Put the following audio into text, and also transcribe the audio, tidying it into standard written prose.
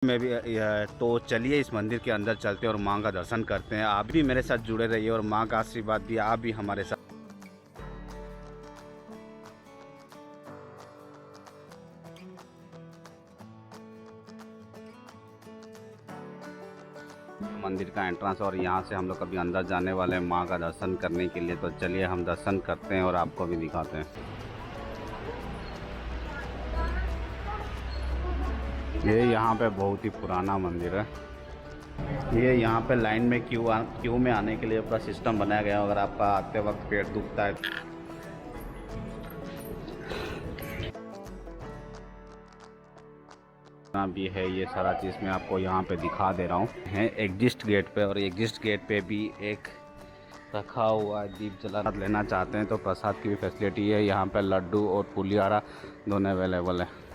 में भी तो चलिए इस मंदिर के अंदर चलते हैं और माँ का दर्शन करते हैं। आप भी मेरे साथ जुड़े रहिए और माँ का आशीर्वाद दिए आप भी हमारे साथ। मंदिर का एंट्रेंस और यहाँ से हम लोग कभी अंदर जाने वाले हैं माँ का दर्शन करने के लिए। तो चलिए हम दर्शन करते हैं और आपको भी दिखाते हैं। ये यहाँ पे बहुत ही पुराना मंदिर है। ये यहाँ पे लाइन में क्यू में आने के लिए पूरा सिस्टम बनाया गया है। अगर आपका आते वक्त पेट दुखता है भी है, ये सारा चीज़ मैं आपको यहाँ पे दिखा दे रहा हूँ। है एग्जिस्ट गेट पे, और एग्जिस्ट गेट पे भी एक रखा हुआ है दीप जला लेना चाहते हैं तो प्रसाद की भी फैसिलिटी है। यहाँ पे लड्डू और पुलियारा दोनों अवेलेबल है।